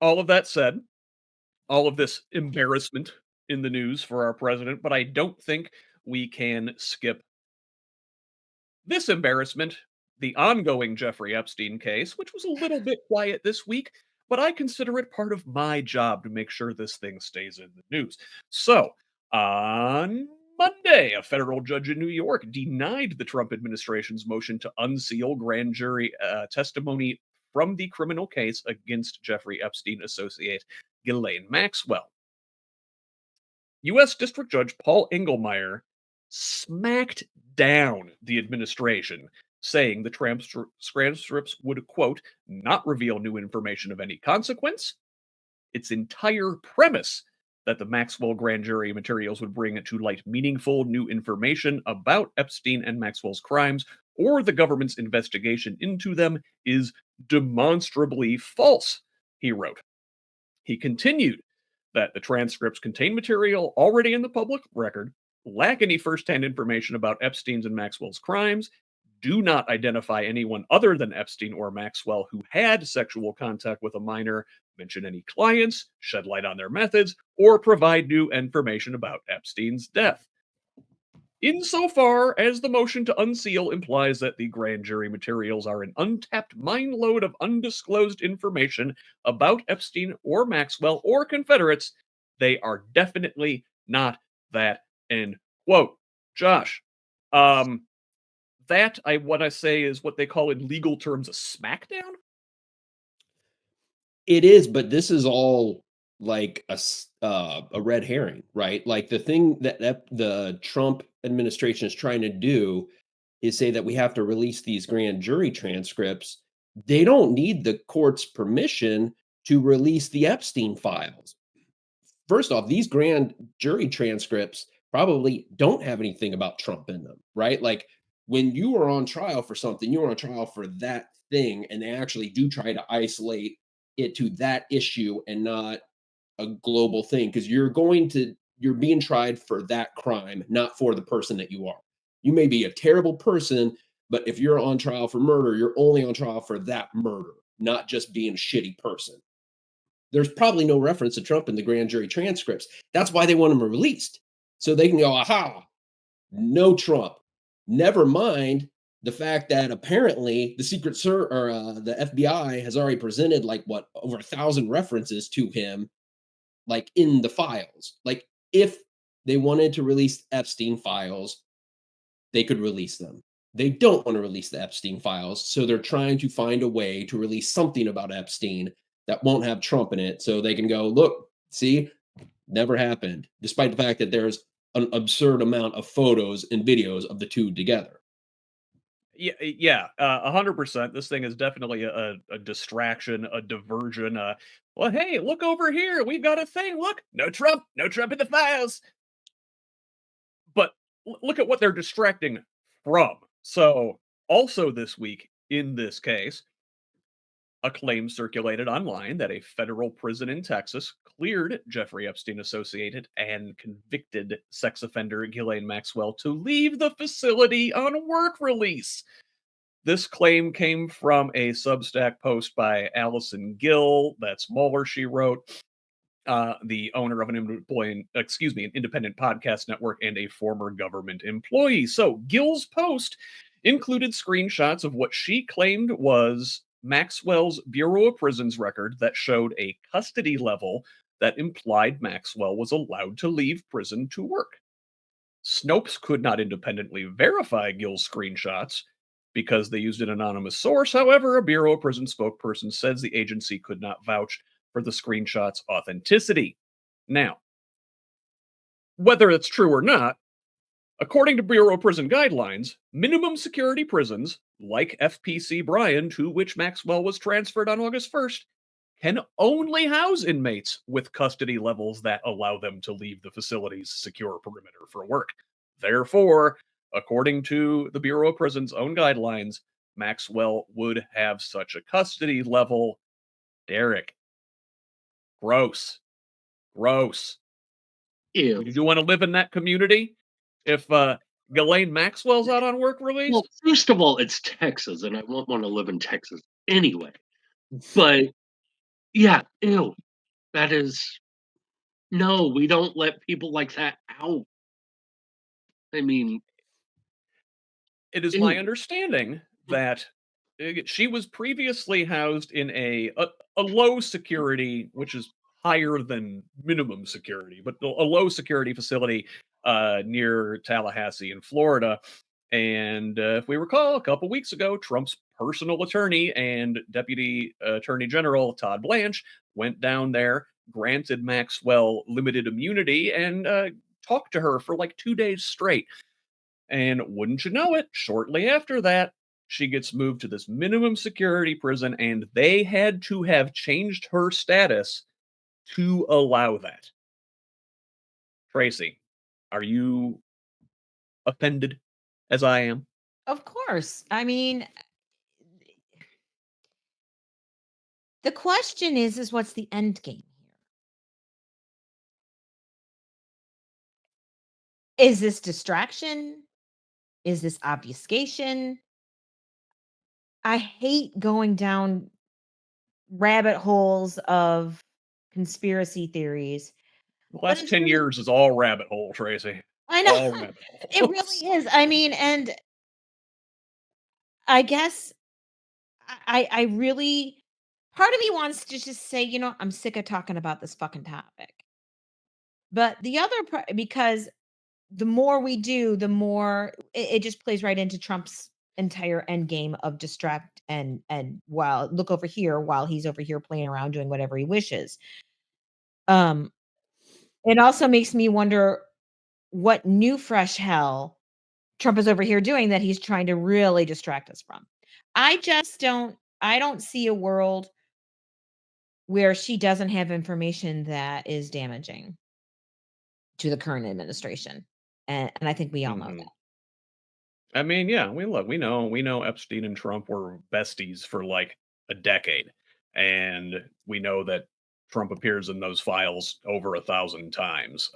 all of that said, all of this embarrassment in the news for our president, but I don't think we can skip this embarrassment, the ongoing Jeffrey Epstein case, which was a little bit quiet this week, but I consider it part of my job to make sure this thing stays in the news. So, on Monday, a federal judge in New York denied the Trump administration's motion to unseal grand jury testimony from the criminal case against Jeffrey Epstein associate Ghislaine Maxwell. U.S. District Judge Paul Engelmeyer smacked down the administration, saying the transcripts would, quote, not reveal new information of any consequence. Its entire premise that the Maxwell grand jury materials would bring to light meaningful new information about Epstein and Maxwell's crimes or the government's investigation into them is demonstrably false, he wrote. He continued that the transcripts contain material already in the public record, lack any firsthand information about Epstein's and Maxwell's crimes, do not identify anyone other than Epstein or Maxwell who had sexual contact with a minor, mention any clients, shed light on their methods, or provide new information about Epstein's death. Insofar as the motion to unseal implies that the grand jury materials are an untapped mine lode of undisclosed information about Epstein or Maxwell or Confederates, they are definitely not that. End quote. Josh, um, that I want to say is what they call in legal terms a smackdown. It is, but this is all like a red herring, right? Like the thing that the Trump administration is trying to do is say that we have to release these grand jury transcripts. They don't need the court's permission to release the Epstein files. First off, these grand jury transcripts probably don't have anything about Trump in them, right? Like when you are on trial for something, you're on trial for that thing, and they actually do try to isolate it to that issue and not a global thing because you're being tried for that crime, not for the person that you are. You may be a terrible person, but if you're on trial for murder, you're only on trial for that murder, not just being a shitty person. There's probably no reference to Trump in the grand jury transcripts. That's why they want him released. So they can go, aha, no Trump. Never mind the fact that apparently the the FBI has already presented like what over 1,000 references to him, like in the files. Like if they wanted to release Epstein files, they could release them. They don't want to release the Epstein files, so they're trying to find a way to release something about Epstein that won't have Trump in it, so they can go, look, see, never happened, despite the fact that there's an absurd amount of photos and videos of the two together. Yeah, yeah, 100%. This thing is definitely a distraction, a diversion. Well, hey, look over here. We've got a thing. Look, no Trump in the files. But look at what they're distracting from. So, also this week in this case, a claim circulated online that a federal prison in Texas cleared Jeffrey Epstein associated and convicted sex offender Ghislaine Maxwell to leave the facility on work release. This claim came from a Substack post by Allison Gill. That's Mueller, she wrote, the owner of an independent podcast network and a former government employee. So Gill's post included screenshots of what she claimed was Maxwell's Bureau of Prisons record that showed a custody level that implied Maxwell was allowed to leave prison to work. Snopes could not independently verify Gill's screenshots because they used an anonymous source. However, a Bureau of Prison spokesperson says the agency could not vouch for the screenshot's authenticity. Now, whether it's true or not, according to Bureau of Prison guidelines, minimum security prisons, like FPC Bryan, to which Maxwell was transferred on August 1st, can only house inmates with custody levels that allow them to leave the facility's secure perimeter for work. Therefore, according to the Bureau of Prisons' own guidelines, Maxwell would have such a custody level. Derek, gross. Gross. Ew. Would you want to live in that community if Ghislaine Maxwell's out on work release? Well, first of all, it's Texas, and I won't want to live in Texas anyway. But Yeah, ew. That is no, we don't let people like that out. I mean, It is my ew. understanding that she was previously housed in a low security, which is higher than minimum security, but a low security facility near Tallahassee in Florida. And if we recall, a couple weeks ago, Trump's personal attorney and Deputy Attorney General Todd Blanche went down there, granted Maxwell limited immunity, and talked to her for like 2 days straight. And wouldn't you know it, shortly after that, she gets moved to this minimum security prison, and they had to have changed her status to allow that. Tracy, are you offended as I am? Of course. I mean, the question is what's the end game here? Is this distraction? Is this obfuscation? I hate going down rabbit holes of conspiracy theories, The but last in 10 terms years is all rabbit hole, Tracy. I know All rabbit it holes. really is. I mean, and I guess I really part of me wants to just say, I'm sick of talking about this fucking topic. But the other part, because the more we do, the more it just plays right into Trump's entire end game of distract and while look over here while he's over here playing around doing whatever he wishes. Um, it also makes me wonder what new fresh hell Trump is over here doing that he's trying to really distract us from. I don't see a world where she doesn't have information that is damaging to the current administration. And I think we all know Mhm. that. I mean, yeah, we know Epstein and Trump were besties for like a decade, and we know that Trump appears in those files over 1,000 times.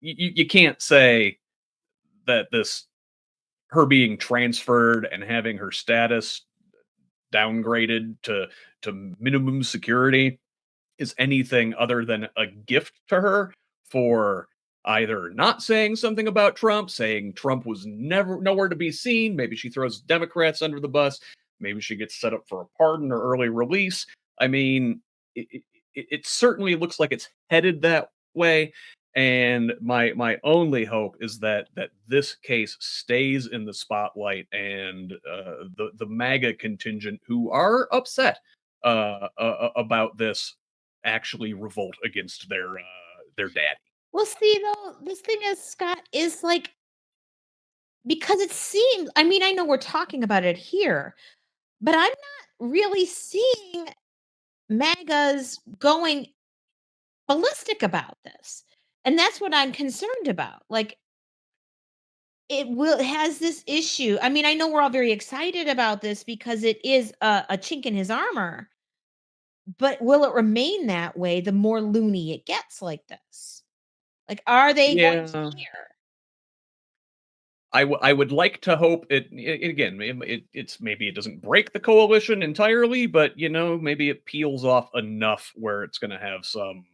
You can't say that this her being transferred and having her status downgraded to minimum security is anything other than a gift to her for either not saying something about Trump, saying Trump was never nowhere to be seen. Maybe she throws Democrats under the bus. Maybe she gets set up for a pardon or early release. I mean, it certainly looks like it's headed that way. And my only hope is that this case stays in the spotlight, and the MAGA contingent who are upset about this actually revolt against their daddy. Well, see, though, this thing is, Scott, is like because it seems, I mean, I know we're talking about it here, but I'm not really seeing MAGAs going ballistic about this. And that's what I'm concerned about. Like, it has this issue. I mean, I know we're all very excited about this because it is a chink in his armor, but will it remain that way the more loony it gets like this? Like, are they going to Yeah, care? I would like to hope again. It's maybe it doesn't break the coalition entirely, but maybe it peels off enough where it's going to have some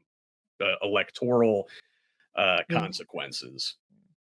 electoral Yeah. consequences.